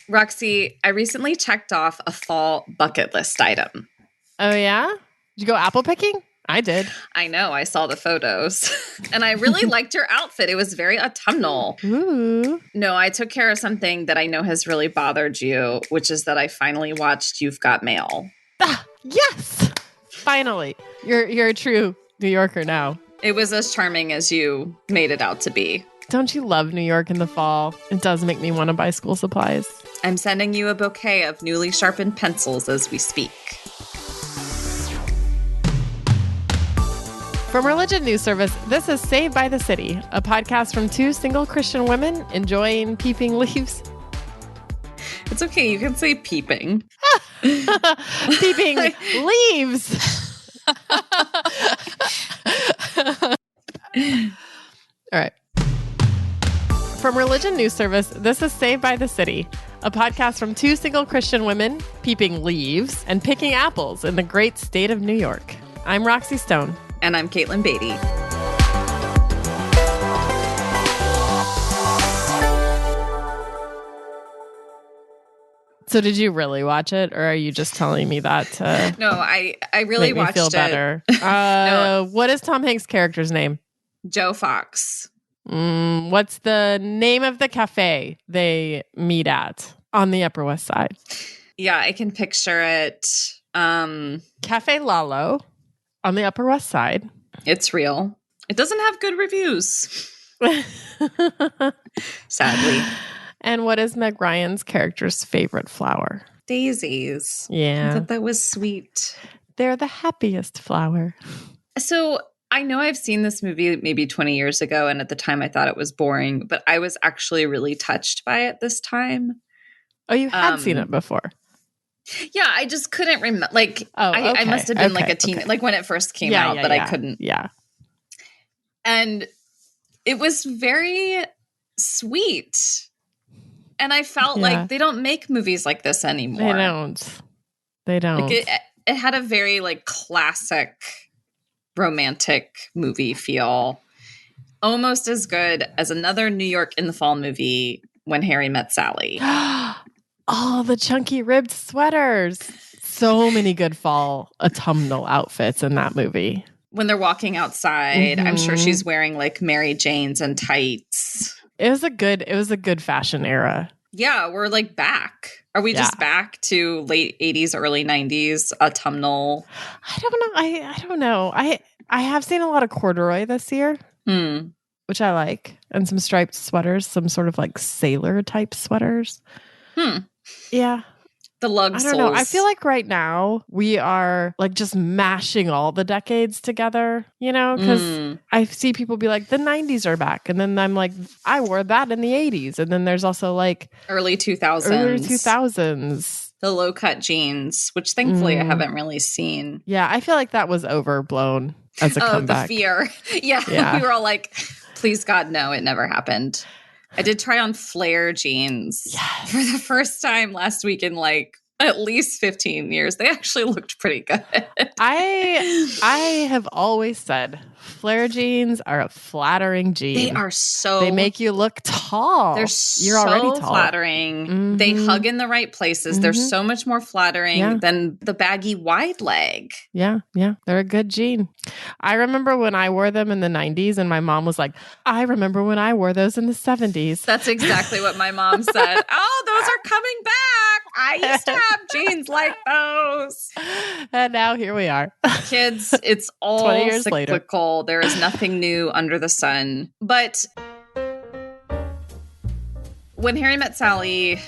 Roxy, I recently checked off a fall bucket list item. Oh, yeah? Did you go apple picking? I did. I know. I saw the photos. And I really liked your outfit. It was very autumnal. Ooh. No, I took care of something that I know has really bothered you, which is that I finally watched You've Got Mail. Ah, yes! Finally. You're a true New Yorker now. It was as charming as you made it out to be. Don't you love New York in the fall? It does make me want to buy school supplies. I'm sending you a bouquet of newly sharpened pencils as we speak. From Religion News Service, this is Saved by the City, a podcast from two single Christian women enjoying peeping leaves. It's okay. You can say peeping. Peeping leaves. All right. From Religion News Service, this is Saved by the City, a podcast from two single Christian women peeping leaves and picking apples in the great state of New York. I'm Roxy Stone. And I'm Katelyn Beatty. So did you really watch it, or are you just telling me that to No, I really make watched me feel it. better? No. What is Tom Hanks' character's name? Joe Fox. What's the name of the cafe they meet at on the Upper West Side? Yeah, I can picture it. Cafe Lalo on the Upper West Side. It's real. It doesn't have good reviews. Sadly. And what is Meg Ryan's character's favorite flower? Daisies. Yeah. I thought that was sweet. They're the happiest flower. So I know I've seen this movie maybe 20 years ago, and at the time I thought it was boring, but I was actually really touched by it this time. Oh, you had seen it before? Yeah, I just couldn't remember. Like, okay. I must have been like a teen, like when it first came out, but I couldn't. Yeah. And it was very sweet. And I felt like they don't make movies like this anymore. They don't. Like it had a very like classic romantic movie feel. Almost as good as another New York in the Fall movie, When Harry Met Sally. Oh, the chunky ribbed sweaters. So many good fall autumnal outfits in that movie. When they're walking outside, I'm sure she's wearing like Mary Janes and tights. It was a good fashion era. Yeah, we're like back. Are we just back to late 80s, early 90s autumnal? I don't know. I don't know. I have seen a lot of corduroy this year, which I like, and some striped sweaters, some sort of like sailor type sweaters. Yeah. The lug I don't soles. know. I feel like right now we are like just mashing all the decades together, you know, because I see people be like, the 90s are back. And then I'm like, I wore that in the 80s. And then there's also like early 2000s. The low cut jeans, which thankfully I haven't really seen. Yeah, I feel like that was overblown as a comeback. The fear. Yeah. We were all like, please God, no, it never happened. I did try on flare jeans for the first time last week in like at least 15 years. They actually looked pretty good. I have always said flare jeans are a flattering jean. They are so... They make you look tall. You're already tall. Flattering. They hug in the right places. They're so much more flattering than the baggy wide leg. Yeah. They're a good jean. I remember when I wore them in the 90s and my mom was like, I remember when I wore those in the 70s. That's exactly what my mom said. Oh, those are coming back. I used to have jeans like those. And now here we are. Kids, it's all 20 years cyclical. later. There is nothing new under the sun. But When Harry Met Sally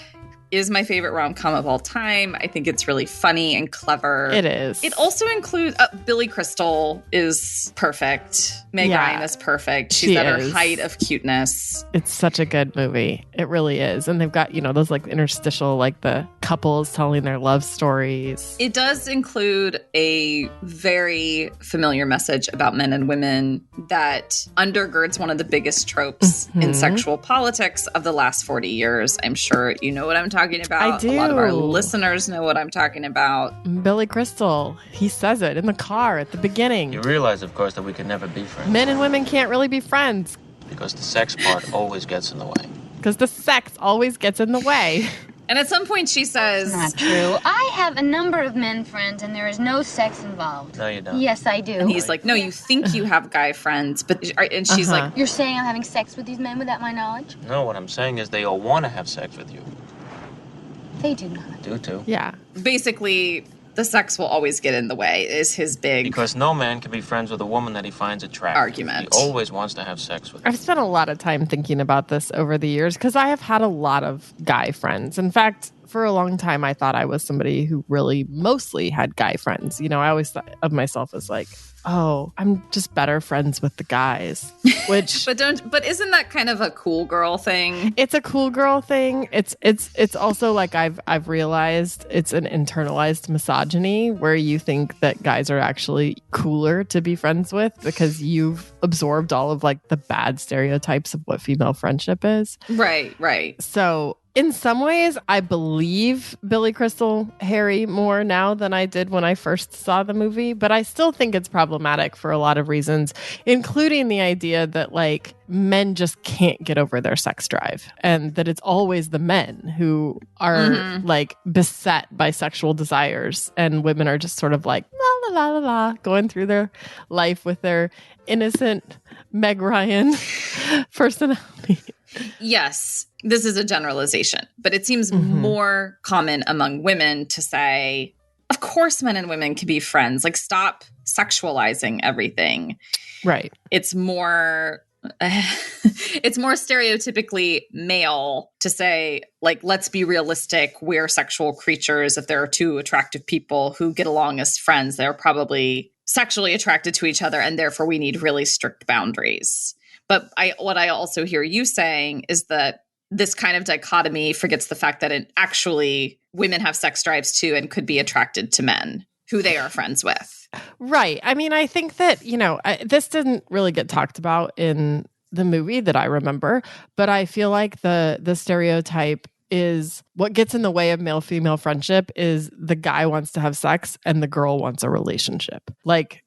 is my favorite rom-com of all time. I think it's really funny and clever. It is. It also includes Billy Crystal is perfect. Meg Ryan is perfect. She's at her height of cuteness. It's such a good movie. It really is. And they've got, you know, those like interstitial, like the couples telling their love stories. It does include a very familiar message about men and women that undergirds one of the biggest tropes in sexual politics of the last 40 years. I'm sure you know what I'm talking about. I do. A lot of our listeners know what I'm talking about. Billy Crystal, he says it in the car at the beginning. You realize, of course, that we can never be friends. Men and women can't really be friends. Because the sex part always gets in the way. Because the sex always gets in the way. And at some point she says... Not true. I have a number of men friends and there is no sex involved. No, you don't. Yes, I do. And he's like, no, you think you have guy friends. But and she's like... You're saying I'm having sex with these men without my knowledge? No, what I'm saying is they all want to have sex with you. They do not. Do too. Yeah. Basically, the sex will always get in the way is his big... Because no man can be friends with a woman that he finds attractive. Argument. He always wants to have sex with her. I've spent a lot of time thinking about this over the years because I have had a lot of guy friends. In fact, for a long time, I thought I was somebody who really mostly had guy friends. You know, I always thought of myself as like, oh, I'm just better friends with the guys, which... But isn't that kind of a cool girl thing? It's a cool girl thing. It's also like I've realized it's an internalized misogyny where you think that guys are actually cooler to be friends with because you've absorbed all of like the bad stereotypes of what female friendship is. Right. So in some ways, I believe Billy Crystal Harry more now than I did when I first saw the movie, but I still think it's problematic for a lot of reasons, including the idea that like men just can't get over their sex drive and that it's always the men who are like beset by sexual desires and women are just sort of like la la la la la going through their life with their innocent Meg Ryan personality. Yes, this is a generalization, but it seems more common among women to say, of course men and women can be friends. Like, stop sexualizing everything. Right. It's more stereotypically male to say, like, let's be realistic. We're sexual creatures. If there are two attractive people who get along as friends, they're probably sexually attracted to each other, and therefore we need really strict boundaries. But what I also hear you saying is that this kind of dichotomy forgets the fact that actually women have sex drives too and could be attracted to men who they are friends with. Right. I mean, I think that, you know, this didn't really get talked about in the movie that I remember, but I feel like the stereotype is what gets in the way of male-female friendship is the guy wants to have sex and the girl wants a relationship. Like,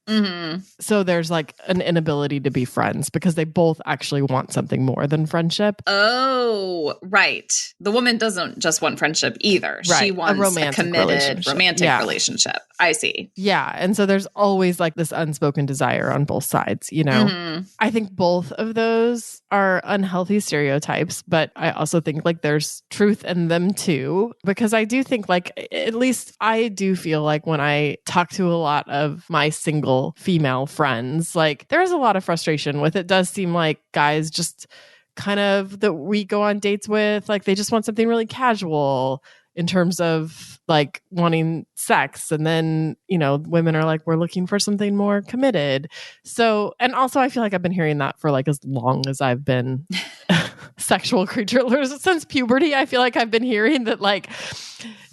so there's like an inability to be friends because they both actually want something more than friendship. Oh, right. The woman doesn't just want friendship either. Right. She wants a committed romantic relationship. I see. Yeah. And so there's always like this unspoken desire on both sides, you know? I think both of those are unhealthy stereotypes, but I also think like there's truth in them too, because I do think like, at least I do feel like when I talk to a lot of my single female friends, like there is a lot of frustration with it. Does seem like guys just kind of that we go on dates with, like they just want something really casual in terms of like wanting sex. And then, you know, women are like, we're looking for something more committed. So, and also I feel like I've been hearing that for like as long as I've been sexual creature since puberty. I feel like I've been hearing that like,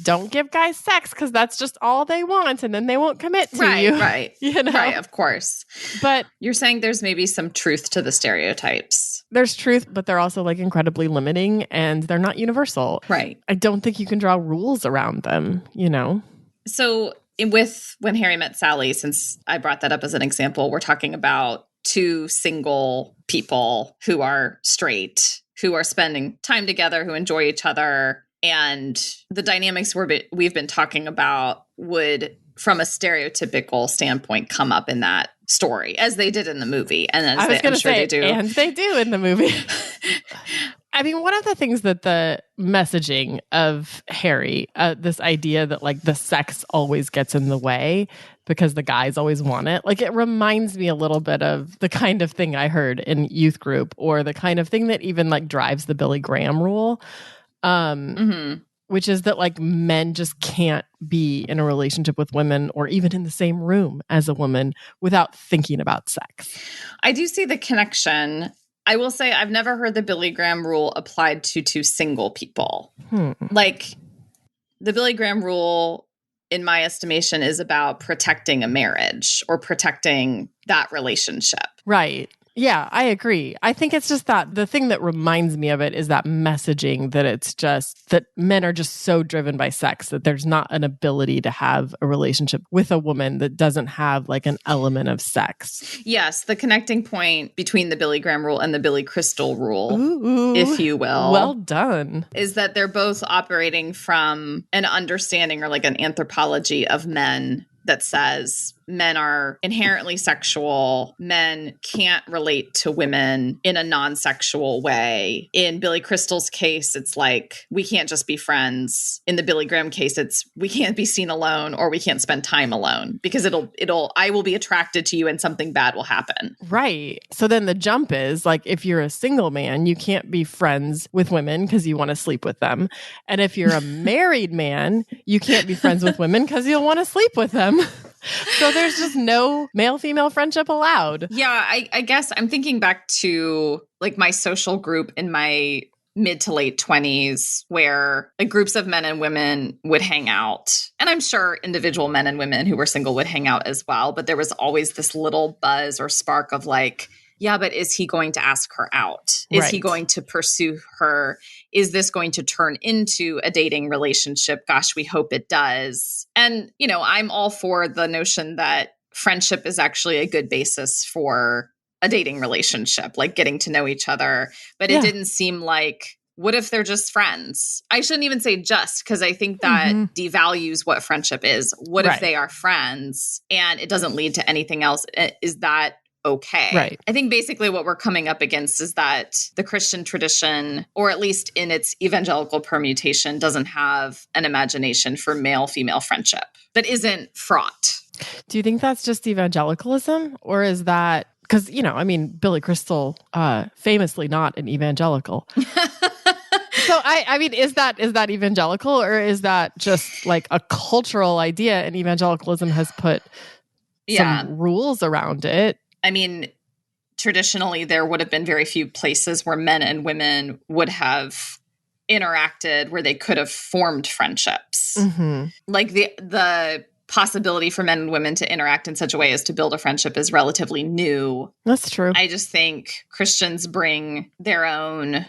don't give guys sex because that's just all they want and then they won't commit to you. Right. You know? Right, of course. But you're saying there's maybe some truth to the stereotypes. There's truth, but they're also like incredibly limiting and they're not universal. Right. I don't think you can draw rules around them, you know? So with When Harry Met Sally, since I brought that up as an example, we're talking about two single people who are straight, who are spending time together, who enjoy each other. And the dynamics we've been talking about would, from a stereotypical standpoint, come up in that story, as they did in the movie. And as I'm sure they do. And they do in the movie. I mean, one of the things that the messaging of Harry, this idea that like the sex always gets in the way because the guys always want it, like it reminds me a little bit of the kind of thing I heard in youth group or the kind of thing that even like drives the Billy Graham rule. Which is that like men just can't be in a relationship with women or even in the same room as a woman without thinking about sex. I do see the connection. I will say I've never heard the Billy Graham rule applied to two single people. Like the Billy Graham rule, in my estimation, is about protecting a marriage or protecting that relationship. Right. Yeah, I agree. I think it's just that the thing that reminds me of it is that messaging that it's just that men are just so driven by sex that there's not an ability to have a relationship with a woman that doesn't have like an element of sex. Yes, the connecting point between the Billy Graham rule and the Billy Crystal rule, Ooh, if you will. Well done. Is that they're both operating from an understanding or like an anthropology of men that says men are inherently sexual. Men can't relate to women in a non-sexual way. In Billy Crystal's case, it's like, we can't just be friends. In the Billy Graham case, it's we can't be seen alone or we can't spend time alone because I will be attracted to you and something bad will happen. Right. So then the jump is like, if you're a single man, you can't be friends with women because you want to sleep with them. And if you're a married man, you can't be friends with women because you'll want to sleep with them. So there's just no male-female friendship allowed. Yeah, I guess I'm thinking back to like my social group in my mid to late 20s where like groups of men and women would hang out. And I'm sure individual men and women who were single would hang out as well. But there was always this little buzz or spark of like, yeah, but is he going to ask her out? Is he going to pursue her? Is this going to turn into a dating relationship? Gosh, we hope it does. And, you know, I'm all for the notion that friendship is actually a good basis for a dating relationship, like getting to know each other. But it didn't seem like, what if they're just friends? I shouldn't even say just, because I think that devalues what friendship is. What if they are friends and it doesn't lead to anything else? Is that okay? Right. I think basically what we're coming up against is that the Christian tradition, or at least in its evangelical permutation, doesn't have an imagination for male-female friendship that isn't fraught. Do you think that's just evangelicalism, or is that because, you know, I mean, Billy Crystal, famously not an evangelical. So I mean, is that evangelical, or is that just like a cultural idea and evangelicalism has put some rules around it? I mean, traditionally, there would have been very few places where men and women would have interacted where they could have formed friendships. Mm-hmm. Like the possibility for men and women to interact in such a way as to build a friendship is relatively new. That's true. I just think Christians bring their own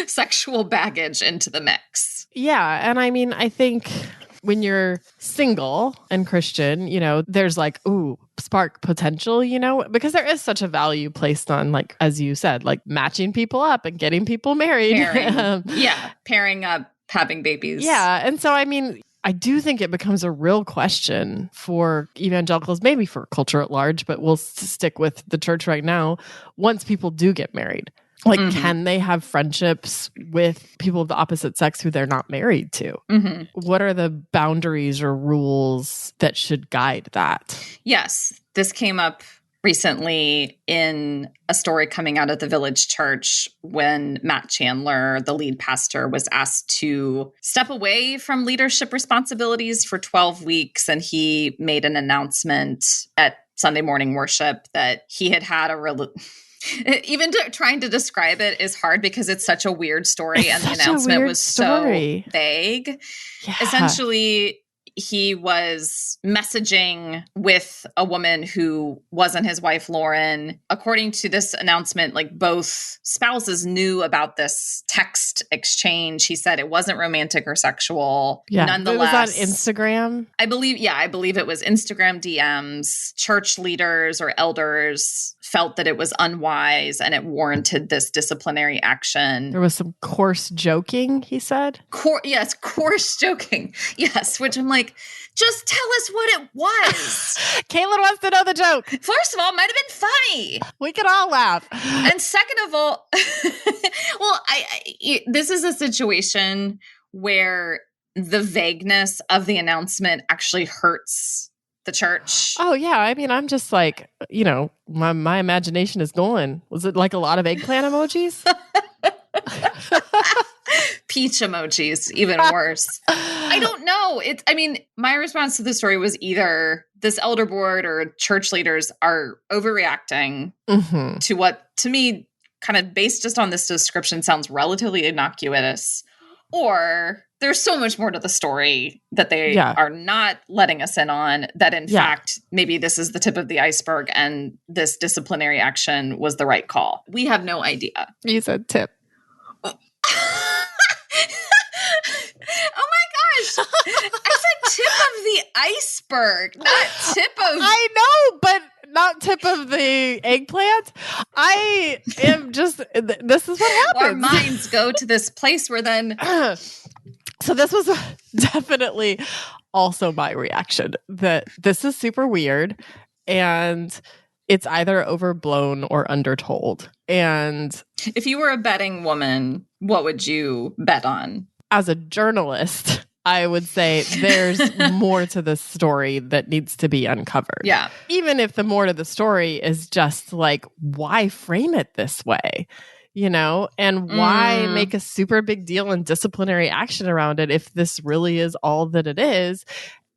sexual baggage into the mix. Yeah. And I mean, I think when you're single and Christian, you know, there's like, ooh, spark potential, you know, because there is such a value placed on, like, as you said, like matching people up and getting people married. Pairing up, having babies. Yeah. And so, I mean, I do think it becomes a real question for evangelicals, maybe for culture at large, but we'll stick with the church right now. Once people do get married, like, can they have friendships with people of the opposite sex who they're not married to? Mm-hmm. What are the boundaries or rules that should guide that? Yes, this came up recently in a story coming out of the Village Church when Matt Chandler, the lead pastor, was asked to step away from leadership responsibilities for 12 weeks. And he made an announcement at Sunday morning worship that he had even trying to describe it is hard because it's such a weird story and the announcement was so vague. Yeah. Essentially, he was messaging with a woman who wasn't his wife, Lauren. According to this announcement, like, both spouses knew about this text exchange. He said it wasn't romantic or sexual. Yeah. Nonetheless, it was on Instagram. I believe it was Instagram DMs. Church leaders or elders felt that it was unwise and it warranted this disciplinary action. There was some coarse joking, he said. Coarse joking. Yes, which I'm like, just tell us what it was. Katelyn wants to know the joke. First of all, it might have been funny. We could all laugh. And second of all, well, this is a situation where the vagueness of the announcement actually hurts the church. Oh, yeah. I mean, I'm just like, you know, my imagination is going. Was it like a lot of eggplant emojis? Peach emojis, even worse. I don't know. My response to the story was either this elder board or church leaders are overreacting to what, to me, kind of based just on this description, sounds relatively innocuous, Or there's so much more to the story that they are not letting us in on, that in fact, maybe this is the tip of the iceberg and this disciplinary action was the right call. We have no idea. You said tip. Oh my gosh. I said tip of the iceberg, not tip of... I know, but not tip of the eggplant. I am just... This is what happens. Our minds go to this place where then... So this was definitely also my reaction, that this is super weird and it's either overblown or undertold. And if you were a betting woman, what would you bet on? As a journalist, I would say there's more to the story that needs to be uncovered. Yeah. Even if the more to the story is just like, why frame it this way? You know, and why make a super big deal and disciplinary action around it if this really is all that it is?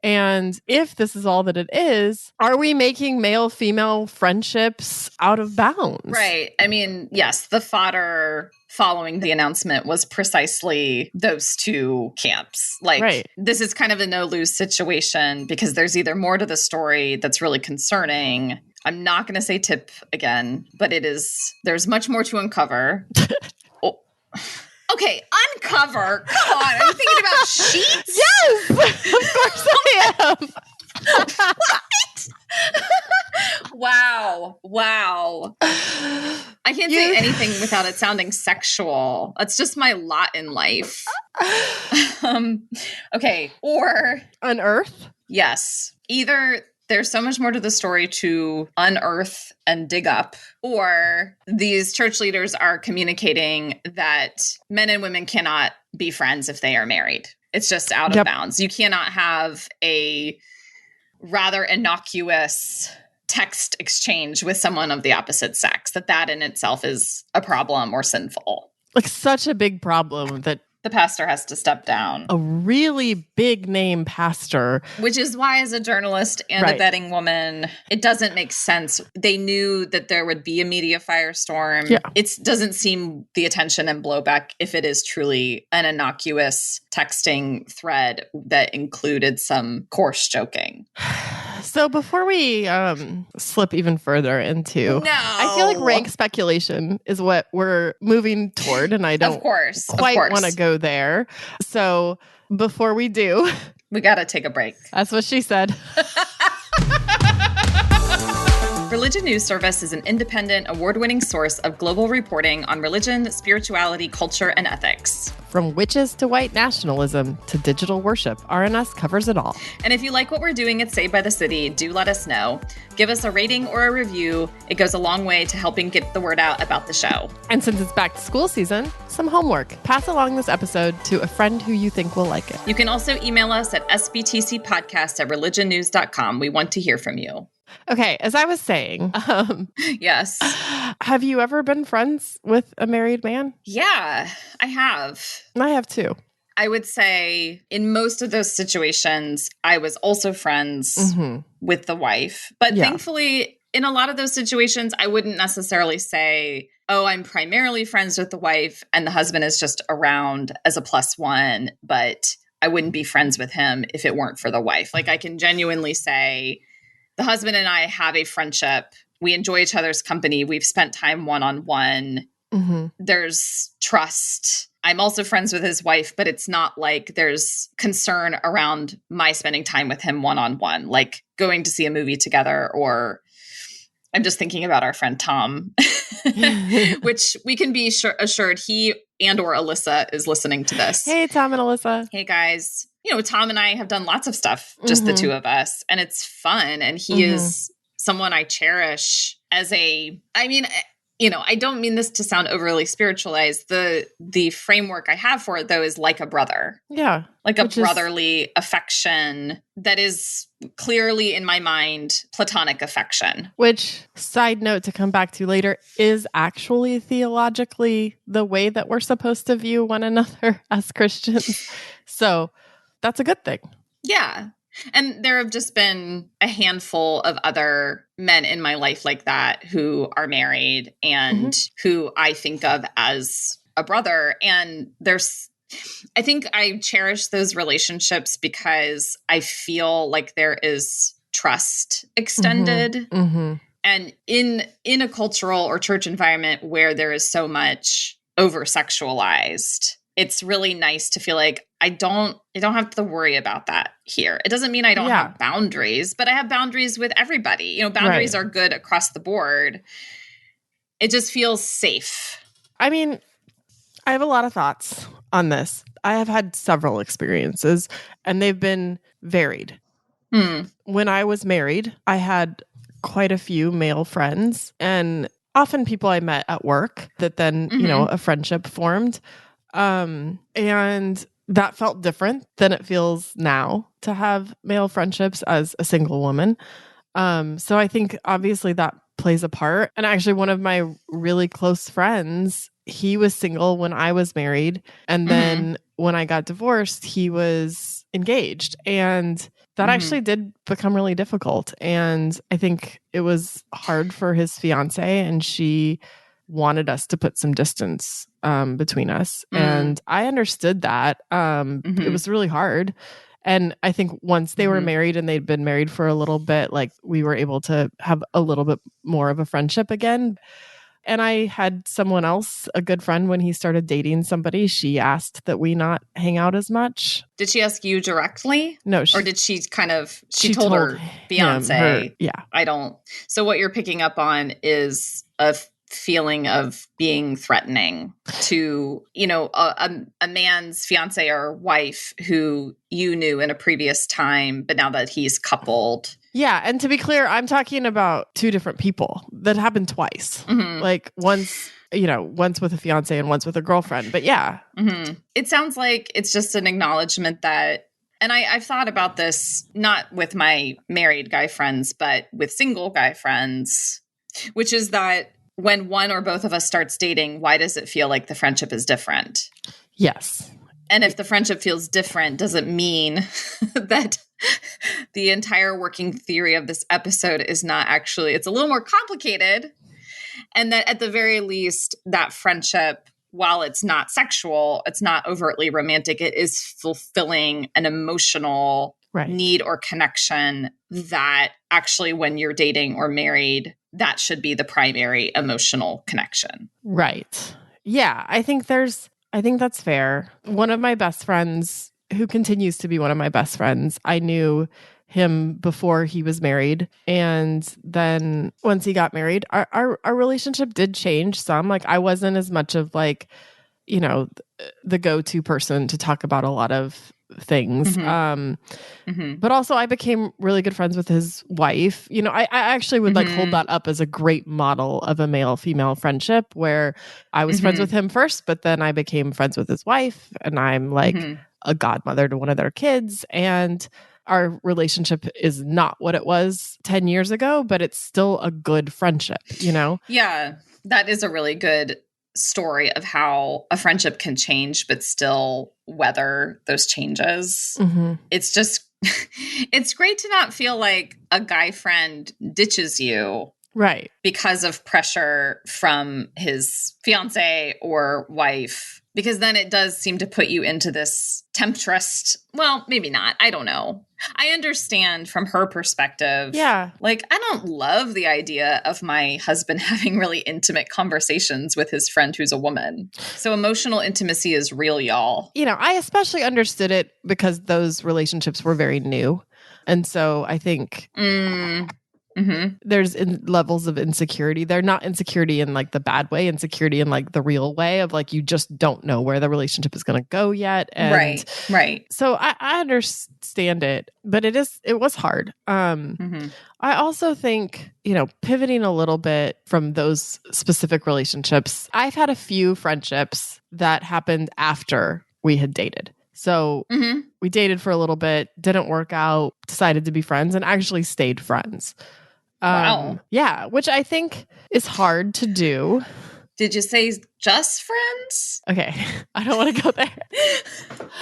And if this is all that it is, are we making male-female friendships out of bounds? Right. I mean, yes, the fodder following the announcement was precisely those two camps. Like, This is kind of a no-lose situation because there's either more to the story that's really concerning. I'm not going to say tip again, but there's much more to uncover. Okay, uncover. Come on. Are you thinking about sheets? Yes, of course I am. What? Wow. I can't say anything without it sounding sexual. That's just my lot in life. Okay, or... Unearth? Yes. Either... there's so much more to the story to unearth and dig up, or these church leaders are communicating that men and women cannot be friends if they are married. It's just out of bounds. You cannot have a rather innocuous text exchange with someone of the opposite sex, that in itself is a problem or sinful. Like such a big problem that the pastor has to step down. A really big name pastor. Which is why, as a journalist and a betting woman, it doesn't make sense. They knew that there would be a media firestorm. Yeah. It doesn't seem the attention and blowback if it is truly an innocuous texting thread that included some coarse joking. So before we slip even further into... I feel like rank speculation is what we're moving toward, and I don't quite want to go there. So before we do... we got to take a break. That's what she said. Religion News Service is an independent, award-winning source of global reporting on religion, spirituality, culture, and ethics. From witches to white nationalism to digital worship, RNS covers it all. And if you like what we're doing at Saved by the City, do let us know. Give us a rating or a review. It goes a long way to helping get the word out about the show. And since it's back to school season, some homework. Pass along this episode to a friend who you think will like it. You can also email us at sbtcpodcast@religionnews.com. We want to hear from you. Okay, as I was saying, yes. Have you ever been friends with a married man? Yeah, I have. I have too. I would say in most of those situations, I was also friends with the wife. But thankfully, in a lot of those situations, I wouldn't necessarily say, oh, I'm primarily friends with the wife and the husband is just around as a plus one, but I wouldn't be friends with him if it weren't for the wife. Like, I can genuinely say, the husband and I have a friendship. We enjoy each other's company. We've spent time one-on-one. There's trust. I'm also friends with his wife, but it's not like there's concern around my spending time with him one-on-one, like going to see a movie together, or I'm just thinking about our friend Tom, which we can be assured he and or Alyssa is listening to this. Hey, Tom and Alyssa. Hey, guys. You know, Tom and I have done lots of stuff, just the two of us, and it's fun. And he is someone I cherish as I don't mean this to sound overly spiritualized. The framework I have for it, though, is like a brother. Yeah. Like a brotherly affection that is clearly, in my mind, platonic affection. Which, side note to come back to later, is actually theologically the way that we're supposed to view one another as Christians. So that's a good thing. Yeah. And there have just been a handful of other men in my life like that who are married and who I think of as a brother. And I think I cherish those relationships because I feel like there is trust extended. And in a cultural or church environment where there is so much over-sexualized, it's really nice to feel like I don't have to worry about that here. It doesn't mean I don't have boundaries, but I have boundaries with everybody. You know, boundaries are good across the board. It just feels safe. I mean, I have a lot of thoughts on this. I have had several experiences, and they've been varied. When I was married, I had quite a few male friends, and often people I met at work that then, you know, a friendship formed. And that felt different than it feels now to have male friendships as a single woman. So I think obviously that plays a part. And actually one of my really close friends, he was single when I was married. And then when I got divorced, he was engaged. And that actually did become really difficult. And I think it was hard for his fiance, and she wanted us to put some distance between us. And I understood that. It was really hard. And I think once they were married and they'd been married for a little bit, like we were able to have a little bit more of a friendship again. And I had someone else, a good friend, when he started dating somebody, she asked that we not hang out as much. Did she ask you directly? No. Or did she kind of, she told her fiance? Yeah. I don't. So what you're picking up on is a feeling of being threatening to, you know, a man's fiance or wife who you knew in a previous time, but now that he's coupled. Yeah. And to be clear, I'm talking about two different people. That happened twice. Like once, you know, once with a fiance and once with a girlfriend. But yeah. It sounds like it's just an acknowledgement that, and I've thought about this, not with my married guy friends, but with single guy friends, which is that when one or both of us starts dating, why does it feel like the friendship is different? Yes. And if the friendship feels different, does it mean that the entire working theory of this episode is not actually, it's a little more complicated, and that at the very least, that friendship, while it's not sexual, it's not overtly romantic, it is fulfilling an emotional need or connection that actually when you're dating or married, that should be the primary emotional connection. Right. Yeah. I think that's fair. One of my best friends, who continues to be one of my best friends, I knew him before he was married. And then once he got married, our relationship did change some. Like I wasn't as much of like, you know, the go-to person to talk about a lot of things. But also I became really good friends with his wife. You know, I actually would like hold that up as a great model of a male-female friendship where I was friends with him first, but then I became friends with his wife, and I'm like a godmother to one of their kids. And our relationship is not what it was 10 years ago, but it's still a good friendship, you know? Yeah, that is a really good story of how a friendship can change, but still weather those changes. It's just, it's great to not feel like a guy friend ditches you. Right. Because of pressure from his fiance or wife, because then it does seem to put you into this temptress. Well, maybe not. I don't know. I understand from her perspective. Yeah. Like, I don't love the idea of my husband having really intimate conversations with his friend who's a woman. So emotional intimacy is real, y'all. You know, I especially understood it because those relationships were very new. And so I think there's levels of insecurity. They're not insecurity in like the bad way, insecurity in like the real way of like, you just don't know where the relationship is going to go yet. And right. So I understand it, but it was hard. I also think, you know, pivoting a little bit from those specific relationships, I've had a few friendships that happened after we had dated. So we dated for a little bit, didn't work out, decided to be friends, and actually stayed friends. Wow. Yeah, which I think is hard to do. Did you say just friends? Okay, I don't want to go there.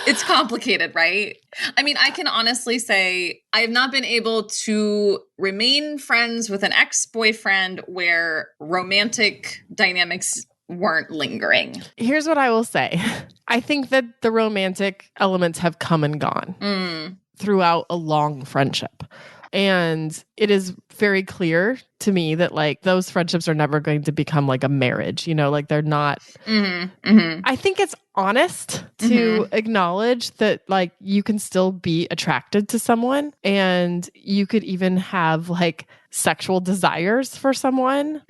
It's complicated, right? I mean, I can honestly say I have not been able to remain friends with an ex-boyfriend where romantic dynamics weren't lingering. Here's what I will say. I think that the romantic elements have come and gone throughout a long friendship. And it is very clear to me that like those friendships are never going to become like a marriage, you know, like they're not. I think it's honest to acknowledge that like you can still be attracted to someone and you could even have like sexual desires for someone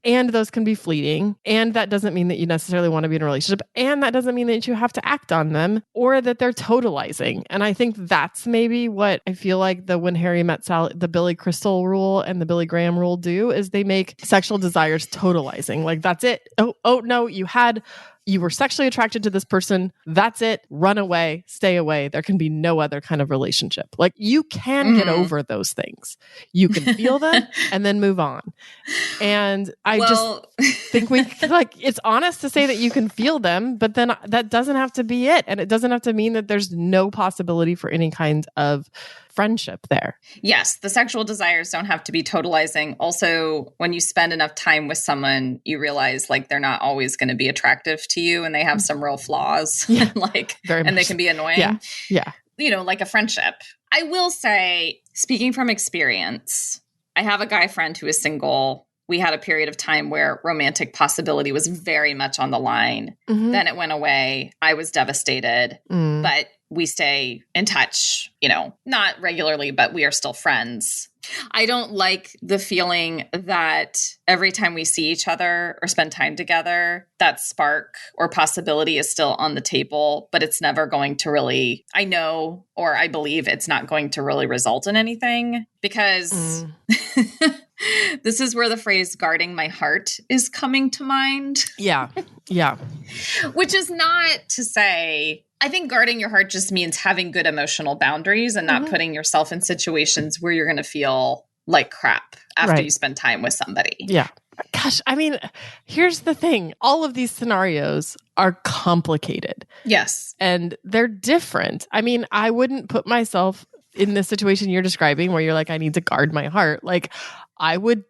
and those can be fleeting. And that doesn't mean that you necessarily want to be in a relationship. And that doesn't mean that you have to act on them or that they're totalizing. And I think that's maybe what I feel like the When Harry Met Sally, the Billy Crystal rule and the Billy Graham rule do is they make sexual desires totalizing. Like that's it. Oh no, you were sexually attracted to this person. That's it. Run away, stay away. There can be no other kind of relationship. Like you can get over those things. You can feel them and then move on. And I just think we like, it's honest to say that you can feel them, but then that doesn't have to be it. And it doesn't have to mean that there's no possibility for any kind of friendship there. Yes, the sexual desires don't have to be totalizing. Also, when you spend enough time with someone, you realize like they're not always going to be attractive to you and they have some real flaws. Like very and much. they can be annoying. Yeah. You know, like a friendship. I will say, speaking from experience, I have a guy friend who is single. We had a period of time where romantic possibility was very much on the line. Then it went away. I was devastated, but we stay in touch, you know, not regularly, but we are still friends. I don't like the feeling that every time we see each other or spend time together, that spark or possibility is still on the table, but it's never going to really, I know, or I believe it's not going to really result in anything because this is where the phrase guarding my heart is coming to mind. Yeah. Which is not to say, I think guarding your heart just means having good emotional boundaries and not putting yourself in situations where you're going to feel like crap after you spend time with somebody. Yeah. Gosh, I mean, here's the thing. All of these scenarios are complicated. Yes. And they're different. I mean, I wouldn't put myself in the situation you're describing where you're like, I need to guard my heart. Like,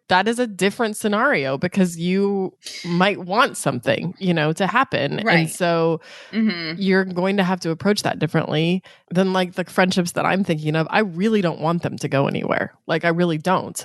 that is a different scenario because you might want something, you know, to happen. Right. And so you're going to have to approach that differently than like the friendships that I'm thinking of. I really don't want them to go anywhere. Like I really don't.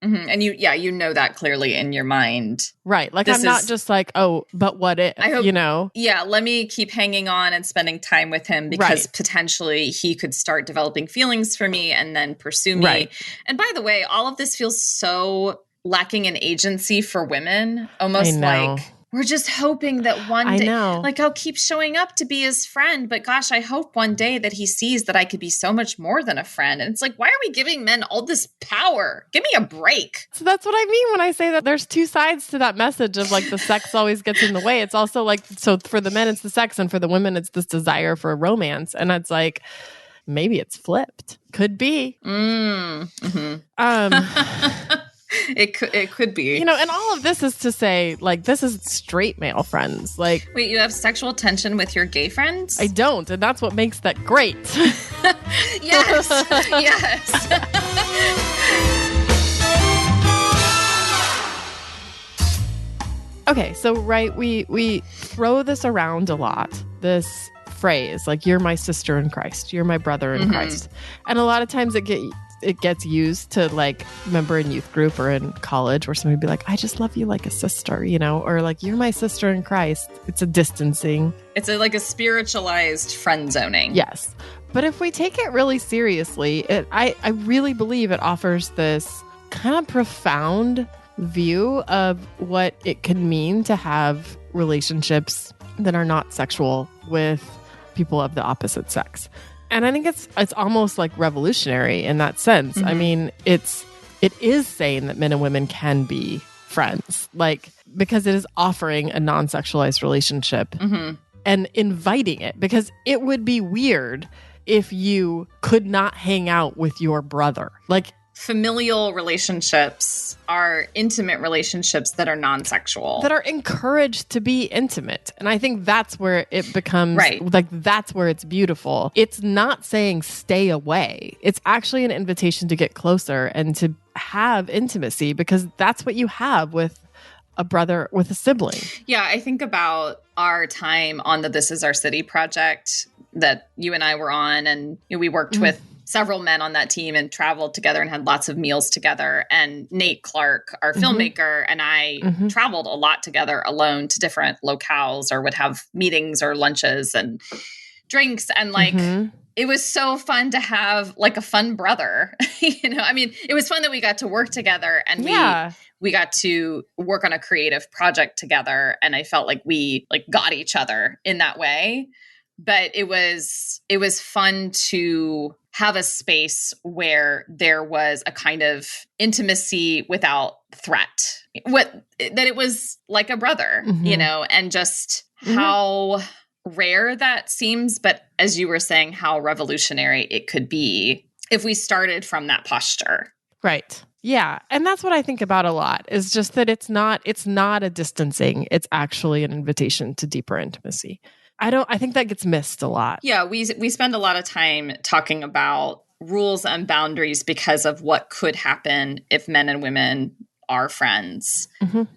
And you know that clearly in your mind. Right. Like I'm not just like, oh, but what if, I hope, you know? Yeah. Let me keep hanging on and spending time with him because potentially he could start developing feelings for me and then pursue me. Right. And by the way, all of this feels so lacking in agency for women. Almost like we're just hoping that one day, like I'll keep showing up to be his friend, but gosh, I hope one day that he sees that I could be so much more than a friend. And it's like, why are we giving men all this power? Give me a break. So that's what I mean when I say that there's two sides to that message of like the sex always gets in the way. It's also like, so for the men, it's the sex, and for the women, it's this desire for romance. And it's like, maybe it's flipped. Could be. It could be. You know, and all of this is to say, like, this is straight male friends. Like, wait, you have sexual tension with your gay friends? I don't, and that's what makes that great. Yes. Okay, so we throw this around a lot. This phrase, like, you're my sister in Christ, you're my brother in Christ. And a lot of times it gets used to, like, remember in youth group or in college where somebody would be like, I just love you like a sister, you know, or like, you're my sister in Christ. It's a distancing. It's like a spiritualized friend zoning. Yes. But if we take it really seriously, I really believe it offers this kind of profound view of what it can mean to have relationships that are not sexual with people of the opposite sex. And I think it's almost like revolutionary in that sense. I mean, it is saying that men and women can be friends, like, because it is offering a non-sexualized relationship and inviting it, because it would be weird if you could not hang out with your brother. Like, familial relationships are intimate relationships that are non-sexual. That are encouraged to be intimate. And I think that's where it becomes, like, that's where it's beautiful. It's not saying stay away. It's actually an invitation to get closer and to have intimacy, because that's what you have with a brother with a sibling. Yeah, I think about our time on the This Is Our City project that you and I were on, and we worked with several men on that team and traveled together and had lots of meals together. And Nate Clark, our filmmaker, and I traveled a lot together alone to different locales, or would have meetings or lunches and drinks. And like, it was so fun to have like a fun brother. I mean, it was fun that we got to work together, and we got to work on a creative project together. And I felt like we like got each other in that way. But it was fun to have a space where there was a kind of intimacy without threat. That it was like a brother, and just how rare that seems, but as you were saying, how revolutionary it could be if we started from that posture. Right. Yeah. And that's what I think about a lot, is just that it's not a distancing. It's actually an invitation to deeper intimacy. I think that gets missed a lot. Yeah. We spend a lot of time talking about rules and boundaries because of what could happen if men and women are friends.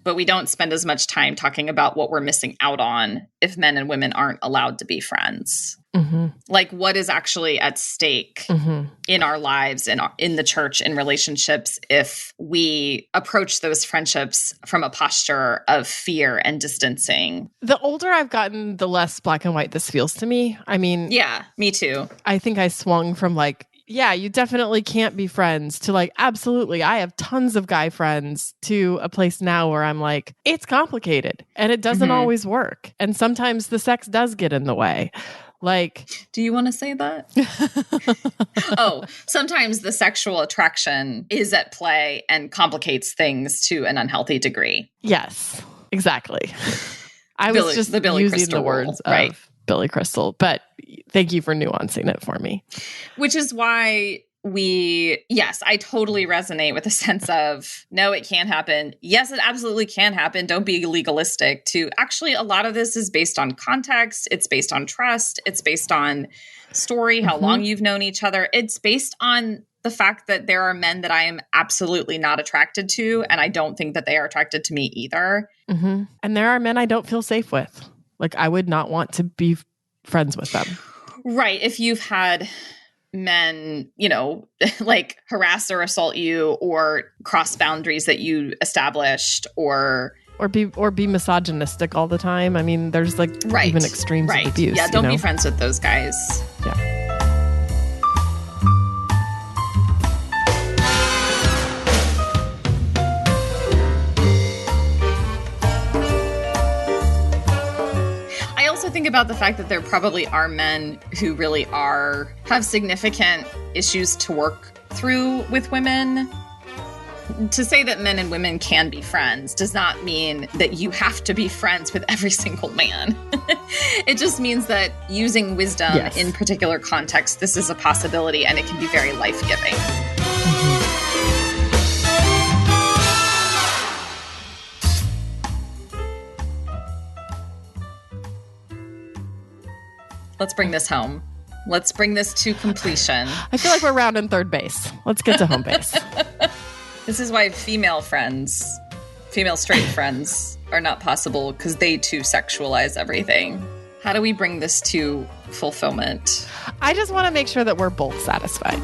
But we don't spend as much time talking about what we're missing out on if men and women aren't allowed to be friends. Like what is actually at stake in our lives, in the church, in relationships, if we approach those friendships from a posture of fear and distancing. The older I've gotten, the less black and white this feels to me. I mean, yeah, me too. I think I swung from like, yeah, you definitely can't be friends, to like, absolutely, I have tons of guy friends, to a place now where I'm like, it's complicated and it doesn't always work. And sometimes the sex does get in the way. Like, do you want to say that? Oh, sometimes the sexual attraction is at play and complicates things to an unhealthy degree. Yes, exactly. I was just the Billy using Crystal the words rule, right? Of Billy Crystal, but thank you for nuancing it for me. Which is why I totally resonate with the sense of, no, it can't happen. Yes, it absolutely can happen. Don't be legalistic. To actually, a lot of this is based on context. It's based on trust. It's based on story, how long you've known each other. It's based on the fact that there are men that I am absolutely not attracted to, and I don't think that they are attracted to me either. And there are men I don't feel safe with. Like, I would not want to be friends with them. Right. If you've had men, like harass or assault you, or cross boundaries that you established, or be misogynistic all the time. I mean, there's like even extremes of abuse. Yeah, don't be friends with those guys. Yeah. Think about the fact that there probably are men who really have significant issues to work through with women. To say that men and women can be friends does not mean that you have to be friends with every single man. It just means that using wisdom in particular contexts, this is a possibility, and it can be very life-giving. Let's bring this home. Let's bring this to completion. I feel like we're rounding third base. Let's get to home base. This is why female straight friends are not possible, because they too sexualize everything. How do we bring this to fulfillment? I just want to make sure that we're both satisfied.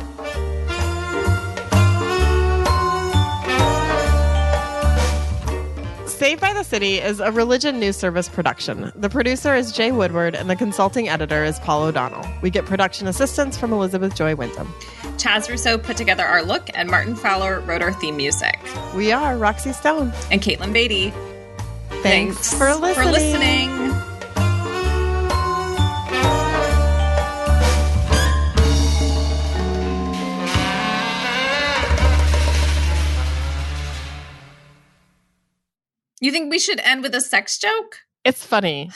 Saved by the City is a religion news service production. The producer is Jay Woodward, and the consulting editor is Paul O'Donnell. We get production assistance from Elizabeth Joy Wyndham. Chaz Rousseau put together our look, and Martin Fowler wrote our theme music. We are Roxy Stone and Caitlin Beatty. Thanks for listening. You think we should end with a sex joke? It's funny.